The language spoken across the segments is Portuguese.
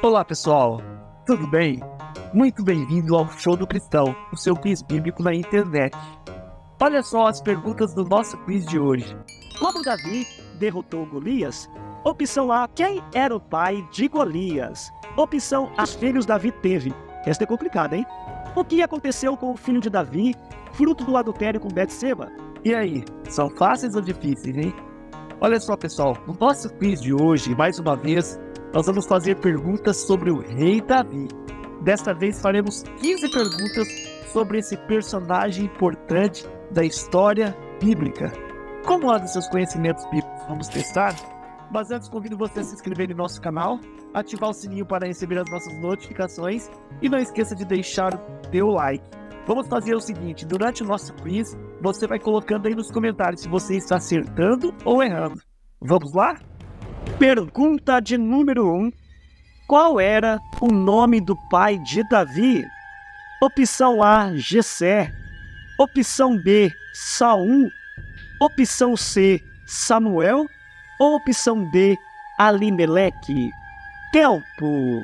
Olá pessoal, tudo bem? Muito bem-vindo ao Show do Cristão, o seu quiz bíblico na internet. Olha só as perguntas do nosso quiz de hoje. Como Davi derrotou Golias? Opção A, quem era o pai de Golias? Opção A, os filhos Davi teve. Esta é complicada, hein? O que aconteceu com o filho de Davi, fruto do adultério com Betseba? E aí, são fáceis ou difíceis, hein? Olha só pessoal, no nosso quiz de hoje, mais uma vez, nós vamos fazer perguntas sobre o rei Davi. Desta vez faremos 15 perguntas sobre esse personagem importante da história bíblica. Como andam seus conhecimentos bíblicos? Vamos testar? Mas antes convido você a se inscrever em nosso canal, ativar o sininho para receber as nossas notificações e não esqueça de deixar o teu like. Vamos fazer o seguinte, durante o nosso quiz, você vai colocando aí nos comentários se você está acertando ou errando. Vamos lá? Pergunta de número 1. Qual era o nome do pai de Davi? Opção A, Jessé. Opção B, Saul. Opção C, Samuel. Ou opção D, Alimeleque? Tempo.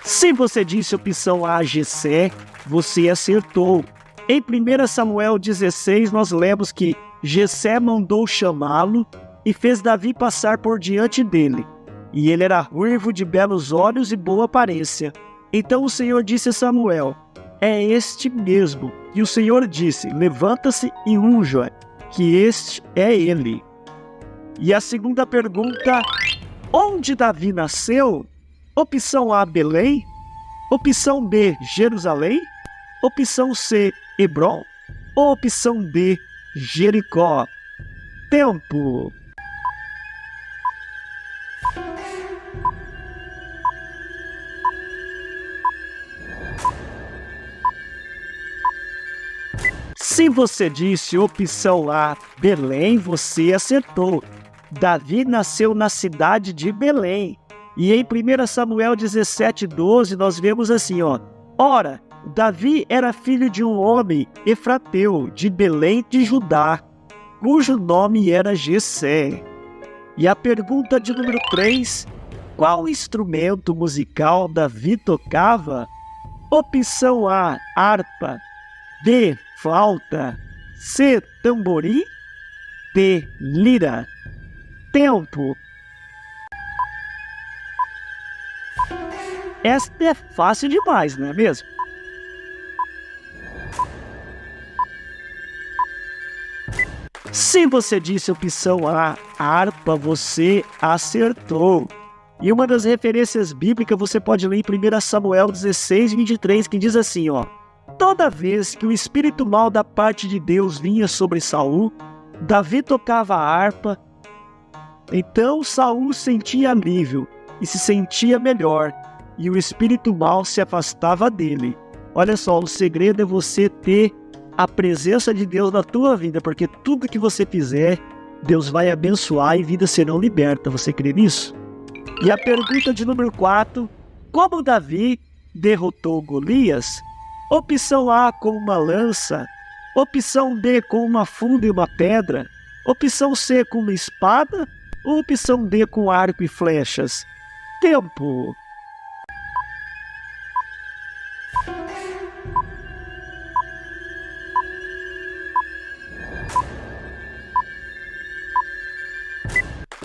Se você disse opção A, Jessé, você acertou. Em 1 Samuel 16, nós lemos que Jessé mandou chamá-lo e fez Davi passar por diante dele. E ele era ruivo, de belos olhos e boa aparência. Então o Senhor disse a Samuel, é este mesmo. E o Senhor disse, levanta-se e unja, que este é ele. E a segunda pergunta, onde Davi nasceu? Opção A, Belém. Opção B, Jerusalém. Opção C, Hebrom. Ou opção D, Jericó? Tempo. Se você disse opção A, Belém, você acertou. Davi nasceu na cidade de Belém. E em 1 Samuel 17:12 nós vemos assim, Ora, Davi era filho de um homem efrateu de Belém de Judá, cujo nome era Jessé. E a pergunta de número 3, qual instrumento musical Davi tocava? Opção A, harpa. B, flauta. C, tamborim. D, lira. Tempo. Esta é fácil demais, não é mesmo? Se você disse opção A, harpa, você acertou. E uma das referências bíblicas você pode ler em 1 Samuel 16:23, que diz assim, toda vez que o espírito mau da parte de Deus vinha sobre Saul, Davi tocava a harpa, então Saul sentia alívio e se sentia melhor. E o espírito mau se afastava dele. Olha só, o segredo é você ter a presença de Deus na tua vida, porque tudo que você fizer, Deus vai abençoar e vidas serão libertas. Você crê nisso? E a pergunta de número 4, como Davi derrotou Golias? Opção A, com uma lança. Opção B, com uma funda e uma pedra. Opção C, com uma espada. Ou opção D, com arco e flechas? Tempo.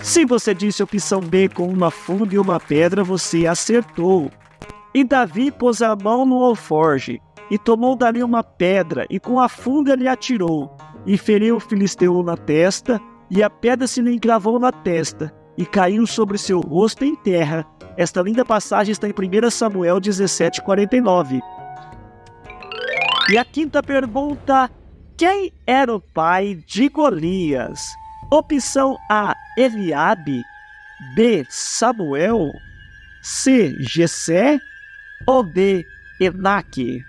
Se você disse opção B com uma funda e uma pedra, você acertou. E Davi pôs a mão no alforje, e tomou dali uma pedra, e com a funda lhe atirou, e feriu o filisteu na testa, e a pedra se lhe encravou na testa, e caiu sobre seu rosto em terra. Esta linda passagem está em 1 Samuel 17:49. E a quinta pergunta, quem era o pai de Golias? Opção A, Eliabe. B, Samuel. C, Jessé. Ou D, Enaque?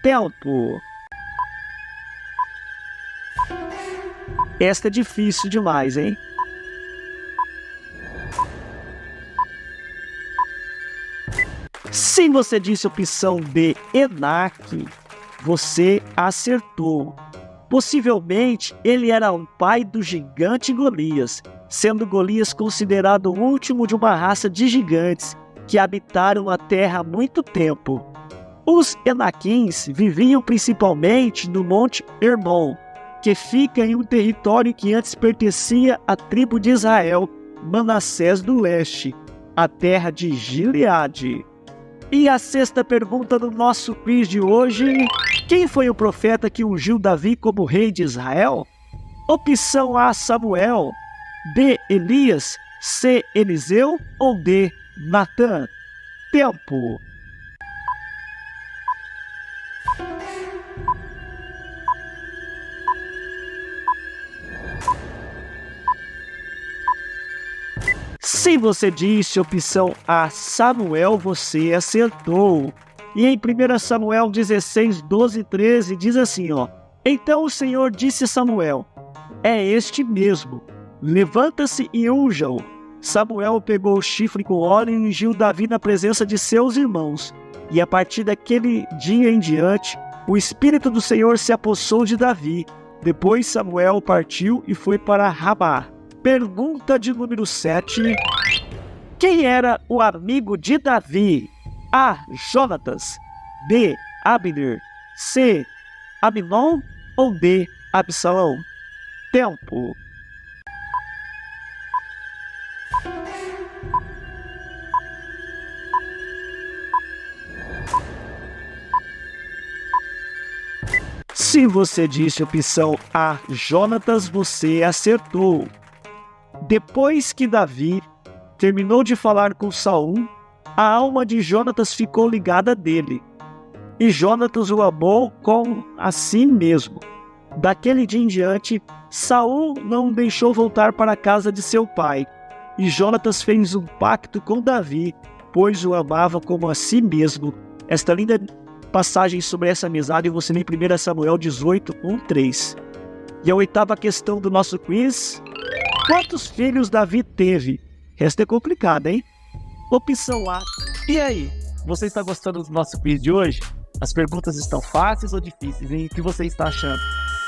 Tempo. Esta é difícil demais, hein? Se você disse opção B, Enaque, você acertou. Possivelmente, ele era o pai do gigante Golias, sendo Golias considerado o último de uma raça de gigantes que habitaram a terra há muito tempo. Os Enaquins viviam principalmente no Monte Hermon, que fica em um território que antes pertencia à tribo de Israel, Manassés do Leste, a terra de Gileade. E a sexta pergunta do nosso quiz de hoje: quem foi o profeta que ungiu Davi como rei de Israel? Opção A, Samuel. B, Elias. C, Eliseu. Ou D, Natã? Tempo. Se você disse opção A, Samuel, você acertou. E em 1 Samuel 16, 12 e 13 diz assim, ó: Então o Senhor disse a Samuel: É este mesmo, levanta-se e unja-o. Samuel pegou o chifre com óleo e ungiu Davi na presença de seus irmãos. E a partir daquele dia em diante, o Espírito do Senhor se apossou de Davi. Depois Samuel partiu e foi para Ramá. Pergunta de número 7. Quem era o amigo de Davi? A, Jonatas. B, Abner. C, Aminon. Ou D, Absalão? Tempo. Se você disse opção A, Jonatas, você acertou. Depois que Davi terminou de falar com Saul, a alma de Jonatas ficou ligada dele, e Jonatas o amou como a si mesmo. Daquele dia em diante, Saul não o deixou voltar para a casa de seu pai, e Jonatas fez um pacto com Davi, pois o amava como a si mesmo. Esta linda passagem sobre essa amizade você lê em 1 Samuel 18, 1, 3. E a oitava questão do nosso quiz: quantos filhos Davi teve? Esta é complicada, hein? Opção A. E aí, você está gostando do nosso quiz de hoje? As perguntas estão fáceis ou difíceis, hein? O que você está achando?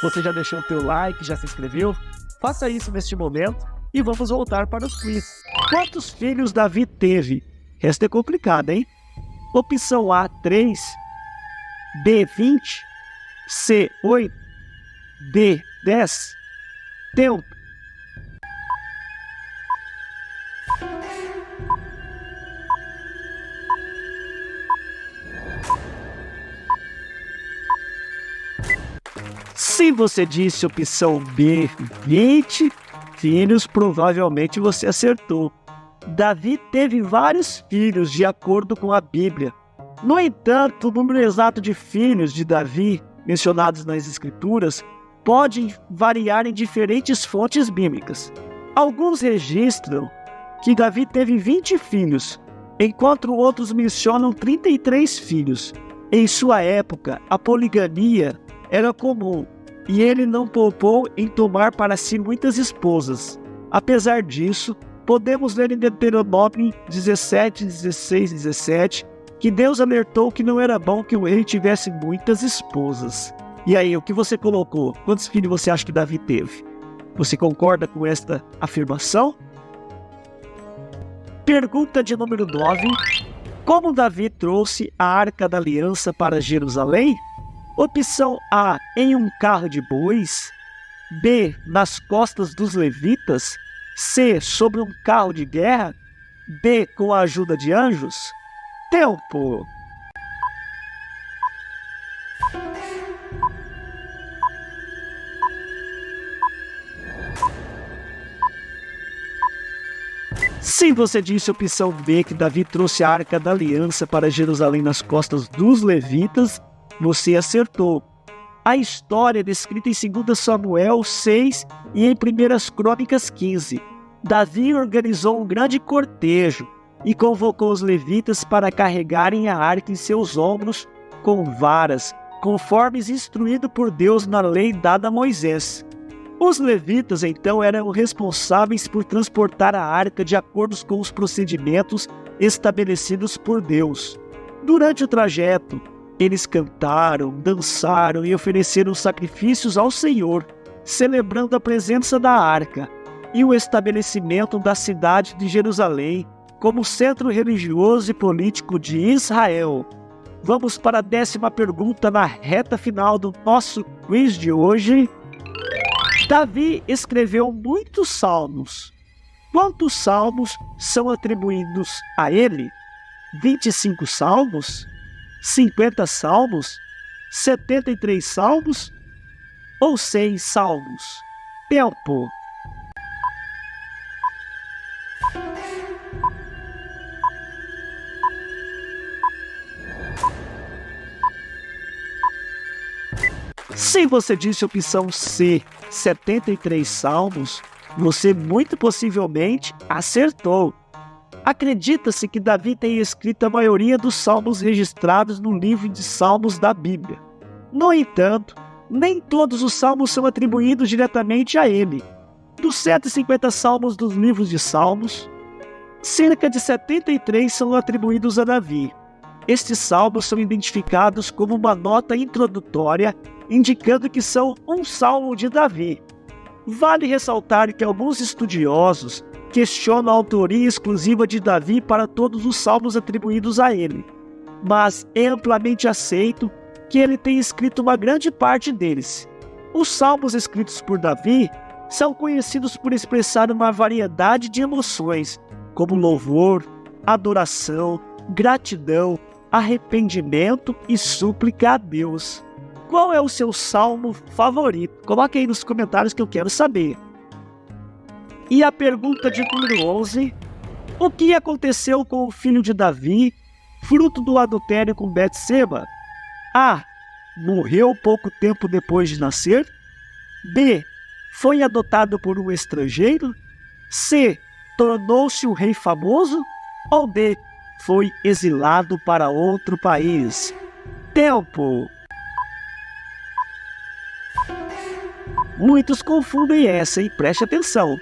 Você já deixou o teu like, já se inscreveu? Faça isso neste momento e vamos voltar para os quiz. Quantos filhos Davi teve? Esta é complicada, hein? Opção A, 3. B, 20. C, 8. D, 10. Tempo. Se você disse opção B, 20 filhos, provavelmente você acertou. Davi teve vários filhos, de acordo com a Bíblia. No entanto, o número exato de filhos de Davi, mencionados nas Escrituras, pode variar em diferentes fontes bíblicas. Alguns registram que Davi teve 20 filhos, enquanto outros mencionam 33 filhos. Em sua época, a poligamia era comum, e ele não poupou em tomar para si muitas esposas. Apesar disso, podemos ler em Deuteronômio 17, 16 e 17, que Deus alertou que não era bom que o rei tivesse muitas esposas. E aí, o que você colocou? Quantos filhos você acha que Davi teve? Você concorda com esta afirmação? Pergunta de número 9. Como Davi trouxe a Arca da Aliança para Jerusalém? Opção A, em um carro de bois. B, nas costas dos levitas. C, sobre um carro de guerra. D, com a ajuda de anjos. Tempo. Se você disse opção B, que Davi trouxe a Arca da Aliança para Jerusalém nas costas dos levitas, você acertou. A história é descrita em 2 Samuel 6 e em 1 Crônicas 15. Davi organizou um grande cortejo e convocou os levitas para carregarem a arca em seus ombros com varas, conforme instruído por Deus na lei dada a Moisés. Os levitas, então, eram responsáveis por transportar a arca de acordo com os procedimentos estabelecidos por Deus. Durante o trajeto, Eles cantaram, dançaram e ofereceram sacrifícios ao Senhor, celebrando a presença da arca e o estabelecimento da cidade de Jerusalém como centro religioso e político de Israel. Vamos para a 10ª pergunta na reta final do nosso quiz de hoje. Davi escreveu muitos salmos. Quantos salmos são atribuídos a ele? 25 salmos? 50 salmos? 73 salmos? Ou 100 salmos? Tempo. Se você disse opção C, 73 salmos, você muito possivelmente acertou. Acredita-se que Davi tenha escrito a maioria dos salmos registrados no livro de Salmos da Bíblia. No entanto, nem todos os salmos são atribuídos diretamente a ele. Dos 150 salmos dos livros de Salmos, cerca de 73 são atribuídos a Davi. Estes salmos são identificados como uma nota introdutória, indicando que são um salmo de Davi. Vale ressaltar que alguns estudiosos questionam a autoria exclusiva de Davi para todos os salmos atribuídos a ele, mas é amplamente aceito que ele tenha escrito uma grande parte deles. Os salmos escritos por Davi são conhecidos por expressar uma variedade de emoções, como louvor, adoração, gratidão, arrependimento e súplica a Deus. Qual é o seu salmo favorito? Coloque aí nos comentários que eu quero saber. E a pergunta de número 11. O que aconteceu com o filho de Davi, fruto do adultério com Betseba? A. Morreu pouco tempo depois de nascer. B. Foi adotado por um estrangeiro. C. Tornou-se um rei famoso. Ou D. Foi exilado para outro país. Tempo. Muitos confundem essa, hein? Preste atenção.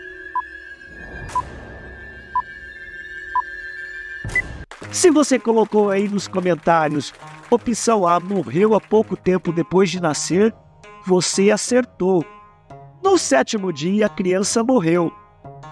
Se você colocou aí nos comentários, opção A, morreu há pouco tempo depois de nascer, você acertou. No 7º dia, a criança morreu.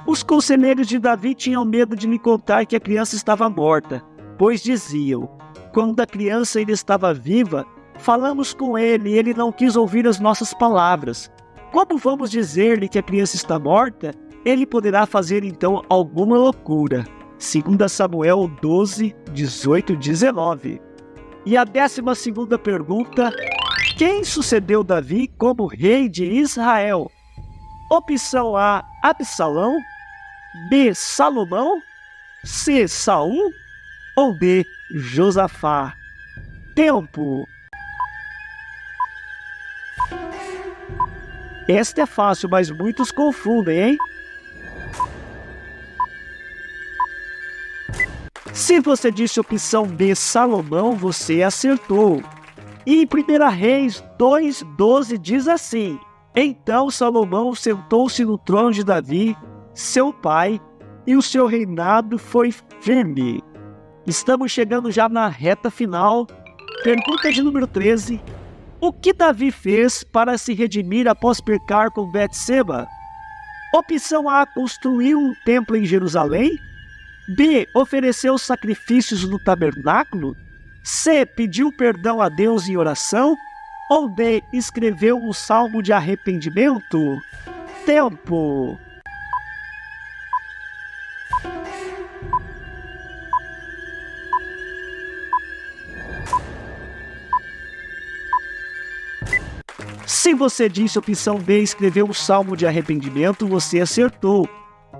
Os conselheiros de Davi tinham medo de lhe contar que a criança estava morta, pois diziam: quando a criança ainda estava viva, falamos com ele e ele não quis ouvir as nossas palavras. Como vamos dizer-lhe que a criança está morta? Ele poderá fazer então alguma loucura. 2 Samuel 12, 18 e 19. E a 12ª pergunta: quem sucedeu Davi como rei de Israel? Opção A, Absalão. B, Salomão. C, Saul. Ou D, Josafá. Tempo. Esta é fácil, mas muitos confundem, hein? Se você disse opção B, Salomão, você acertou. E em 1 Reis 2:12 diz assim: então Salomão sentou-se no trono de Davi, seu pai, e o seu reinado foi firme. Estamos chegando já na reta final. Pergunta de número 13. O que Davi fez para se redimir após pecar com Betseba? Opção A, construiu um templo em Jerusalém. B, ofereceu sacrifícios no tabernáculo. C, pediu perdão a Deus em oração. Ou D, escreveu um salmo de arrependimento? Tempo. Se você disse opção B, escreveu um salmo de arrependimento, você acertou.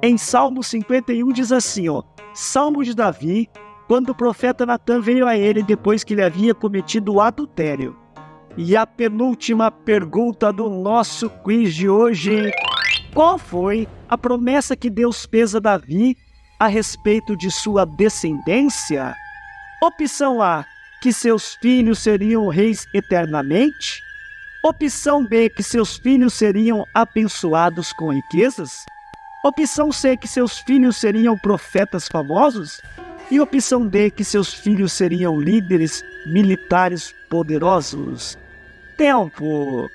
Em Salmo 51 diz assim, Salmo de Davi, quando o profeta Natã veio a ele depois que ele havia cometido o adultério. E a penúltima pergunta do nosso quiz de hoje: qual foi a promessa que Deus fez a Davi a respeito de sua descendência? Opção A, que seus filhos seriam reis eternamente. Opção B, que seus filhos seriam abençoados com riquezas. Opção C, que seus filhos seriam profetas famosos. E opção D, que seus filhos seriam líderes militares poderosos. Tempo.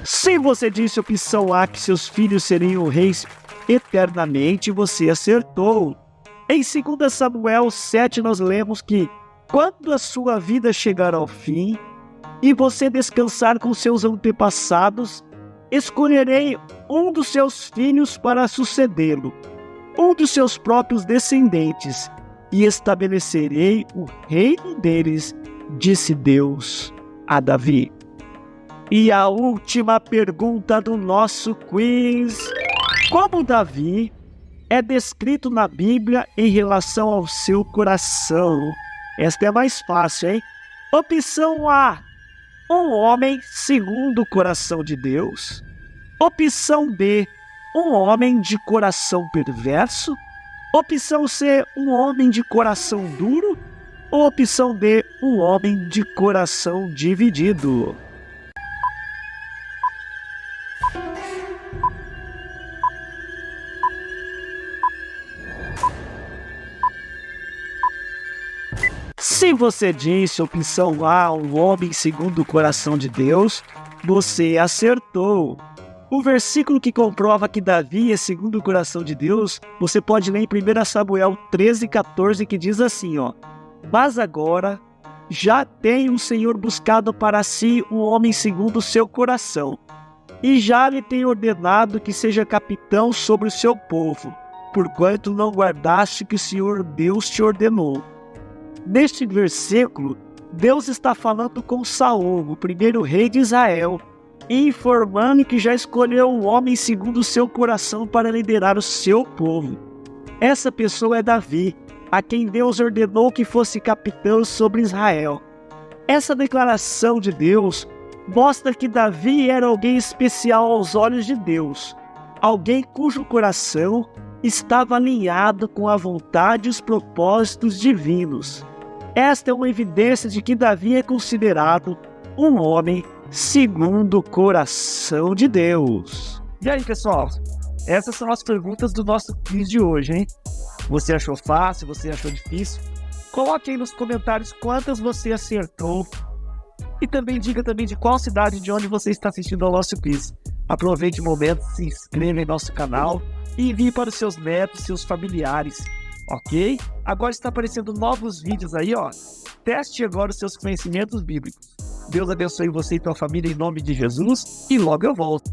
Se você disse opção A, que seus filhos seriam reis eternamente, você acertou. Em 2 Samuel 7, nós lemos que quando a sua vida chegar ao fim e você descansar com seus antepassados, escolherei um dos seus filhos para sucedê-lo, um dos seus próprios descendentes, e estabelecerei o reino deles, disse Deus a Davi. E a última pergunta do nosso quiz: como Davi é descrito na Bíblia em relação ao seu coração? Esta é mais fácil, hein? Opção A, um homem segundo o coração de Deus. Opção B, um homem de coração perverso. Opção C, um homem de coração duro. Ou opção D, um homem de coração dividido. Se você disse opção A, um homem segundo o coração de Deus, você acertou. O versículo que comprova que Davi é segundo o coração de Deus, você pode ler em 1 Samuel 13,14, que diz assim, mas agora já tem o Senhor buscado para si um homem segundo o seu coração, e já lhe tem ordenado que seja capitão sobre o seu povo, porquanto não guardaste que o Senhor Deus te ordenou. Neste versículo, Deus está falando com Saul, o primeiro rei de Israel, e informando que já escolheu um homem segundo o seu coração para liderar o seu povo. Essa pessoa é Davi, a quem Deus ordenou que fosse capitão sobre Israel. Essa declaração de Deus mostra que Davi era alguém especial aos olhos de Deus, alguém cujo coração estava alinhado com a vontade e os propósitos divinos. Esta é uma evidência de que Davi é considerado um homem segundo o coração de Deus. E aí, pessoal? Essas são as perguntas do nosso quiz de hoje, hein? Você achou fácil? Você achou difícil? Coloque aí nos comentários quantas você acertou. E também diga também de qual cidade, de onde você está assistindo ao nosso quiz. Aproveite o momento, se inscreva em nosso canal e envie para os seus netos, seus familiares, ok? Agora está aparecendo novos vídeos aí, Teste agora os seus conhecimentos bíblicos. Deus abençoe você e tua família em nome de Jesus e logo eu volto.